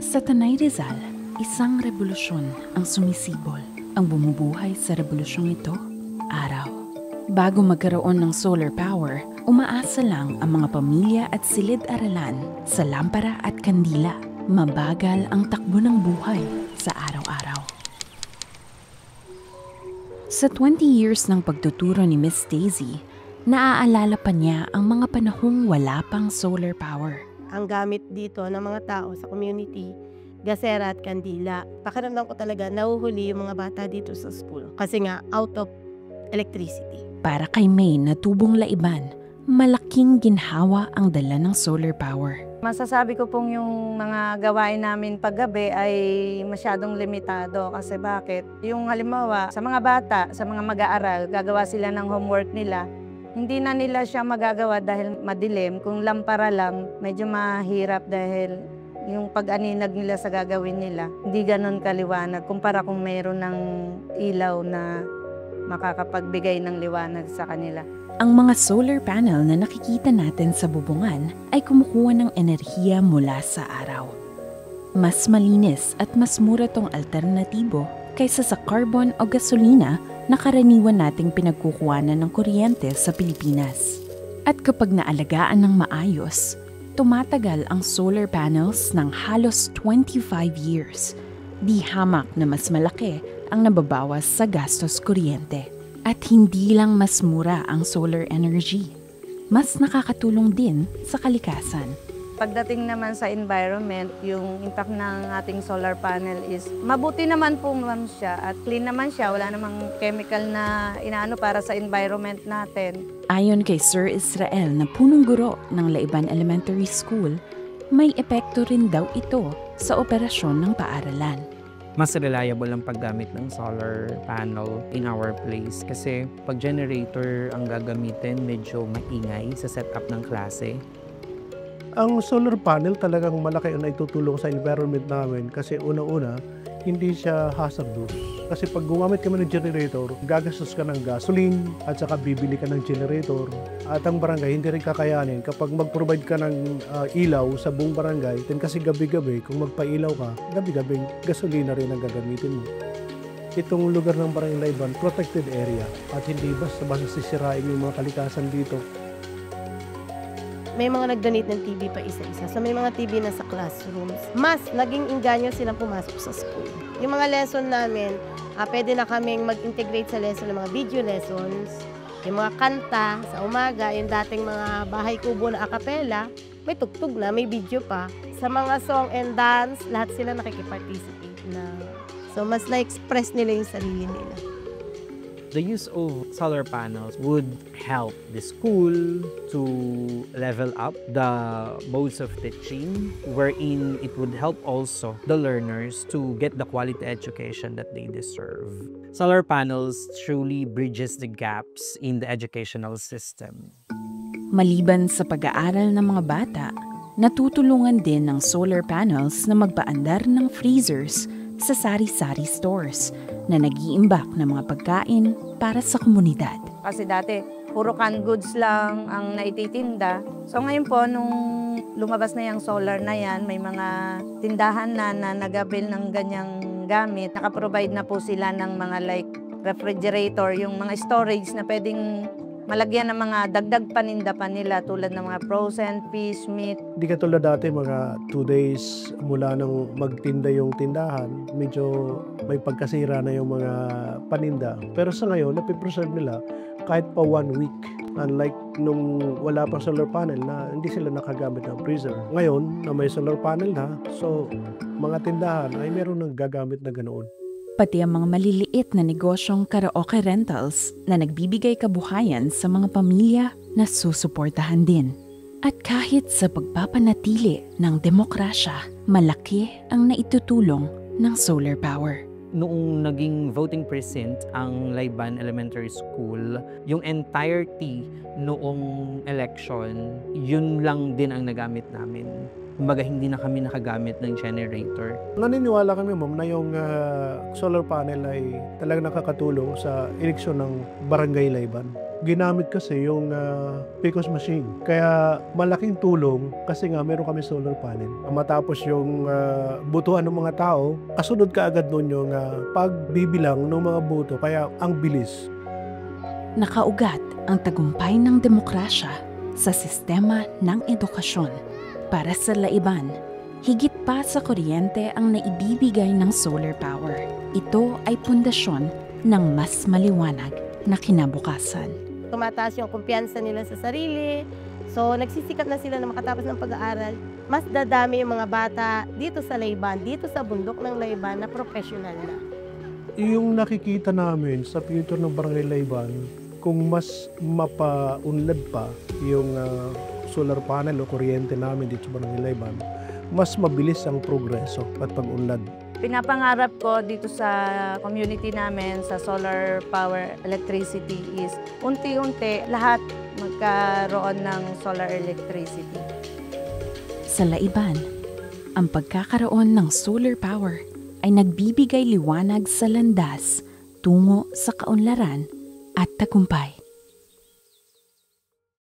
Sa Tanay Rizal, isang revolusyon ang sumisibol. Ang bumubuhay sa revolusyong ito, araw. Bago magkaroon ng solar power, umaasa lang ang mga pamilya at silid-aralan sa lampara at kandila. Mabagal ang takbo ng buhay sa araw-araw. Sa 20 years ng pagtuturo ni Miss Daisy, naaalala pa niya ang mga panahong wala pang solar power. Ang gamit dito ng mga tao sa community, gasera at kandila. Pakiramdam ko talaga nahuhuli yung mga bata dito sa school kasi nga out of electricity. Para kay May na tubong laiban, malaking ginhawa ang dala ng solar power. Masasabi ko pong yung mga gawain namin paggabi ay masyadong limitado kasi bakit? Yung halimbawa sa mga bata, sa mga mag-aaral, gagawa sila ng homework nila. Hindi na nila siya magagawa dahil madilim. Kung lampara lang, medyo mahirap dahil yung pag-aninag nila sa gagawin nila, hindi ganun kaliwanag kumpara kung mayroon ng ilaw na makakapagbigay ng liwanag sa kanila. Ang mga solar panel na nakikita natin sa bubungan ay kumukuha ng enerhiya mula sa araw. Mas malinis at mas mura tong alternatibo kaysa sa carbon o gasolina na karaniwan nating pinagkukuhanan ng kuryente sa Pilipinas. At kapag naalagaan ng maayos, tumatagal ang solar panels ng halos 25 years. Di hamak na mas malaki ang nababawas sa gastos kuryente. At hindi lang mas mura ang solar energy, mas nakakatulong din sa kalikasan. Pagdating naman sa environment, yung impact ng ating solar panel is mabuti naman po naman siya at clean naman siya. Wala namang chemical na inaano para sa environment natin. Ayon kay Sir Israel na punong guro ng Laiban Elementary School, may epekto rin daw ito sa operasyon ng paaralan. Mas reliable ang paggamit ng solar panel in our place kasi pag generator ang gagamitin, medyo maingay sa setup ng klase. Ang solar panel talagang malaki ang naitutulong sa environment namin kasi una-una, hindi siya hazardous. Kasi pag gumamit kami ng generator, gagastos ka ng gasoline at saka bibili ka ng generator. At ang barangay hindi rin kakayanin kapag mag-provide ka ng ilaw sa buong barangay, then kasi gabi-gabi, kung magpailaw ka, gabi-gabi gasolina rin ang gagamitin mo. Itong lugar ng Barangay Laiban, protected area at hindi basta-basta sisirain yung mga kalikasan dito. May mga nag-donate ng TV pa isa-isa. So may mga TV na sa classrooms. Mas naging inganyo silang pumasok sa school. Yung mga lesson namin, pwede na kaming mag-integrate sa lesson ng mga video lessons. Yung mga kanta sa umaga, yung dating mga bahay kubo na a cappella, may tugtog na, may video pa. Sa mga song and dance, lahat sila nakikiparticipate na. So mas na-express nila yung sarili nila. The use of solar panels would help the school to level up the modes of teaching, wherein it would help also the learners to get the quality education that they deserve. Solar panels truly bridges the gaps in the educational system. Maliban sa pag-aaral ng mga bata, natutulungan din ng solar panels na magpaandar ng freezers sa sari-sari stores na nag-iimbak ng mga pagkain para sa komunidad. Kasi dati, puro canned goods lang ang naititinda. So ngayon po, nung lumabas na yung solar na yan, may mga tindahan na nag-avail ng ganyang gamit. Nakaprovide na po sila ng mga like refrigerator, yung mga storage na pwedeng malagyan ng mga dagdag paninda pa nila tulad ng mga frozen fish, meat. Di katulad dati mga 2 days mula nang magtinda yung tindahan, medyo may pagkasira na yung mga paninda. Pero sa ngayon, napipreserve nila kahit pa 1 week. Unlike nung wala pang solar panel na hindi sila nakagamit ng freezer. Ngayon, na may solar panel na, so mga tindahan ay meron nang gagamit na ganoon. Pati ang mga maliliit na negosyong karaoke rentals na nagbibigay kabuhayan sa mga pamilya na susuportahan din. At kahit sa pagpapanatili ng demokrasya, malaki ang naitutulong ng solar power. Noong naging voting precinct ang Laiban Elementary School, yung entirety noong election, yun lang din ang nagamit namin. Kumbaga, hindi na kami nakagamit ng generator. Naniniwala kami, ma'am, na yung solar panel ay talagang nakakatulong sa eleksyon ng Barangay Laiban. ginamit kasi yung PCOS machine. Kaya malaking tulong kasi nga meron kami solar panel. Matapos yung butuan ng mga tao, kasunod ka agad nun yung pagbibilang ng mga boto. Kaya ang bilis. Nakaugat ang tagumpay ng demokrasya sa sistema ng edukasyon. Para sa Laiban, higit pa sa kuryente ang naibibigay ng solar power. Ito ay pundasyon ng mas maliwanag na kinabukasan. Tumataas yung kumpiyansa nila sa sarili. So, nagsisikap na sila na makatapos ng pag-aaral. Mas dadami yung mga bata dito sa Laiban, dito sa bundok ng Laiban na professional na. Yung nakikita namin sa future ng Barangay Laiban, kung mas mapaunlad pa yung solar panel o kuryente namin dito sa Barangay Laiban, mas mabilis ang progreso at pag-unlad. Pinapangarap ko dito sa community namin, sa solar power electricity is unti-unti lahat magkaroon ng solar electricity. Sa Laiban, ang pagkakaroon ng solar power ay nagbibigay liwanag sa landas tungo sa kaunlaran at tagumpay.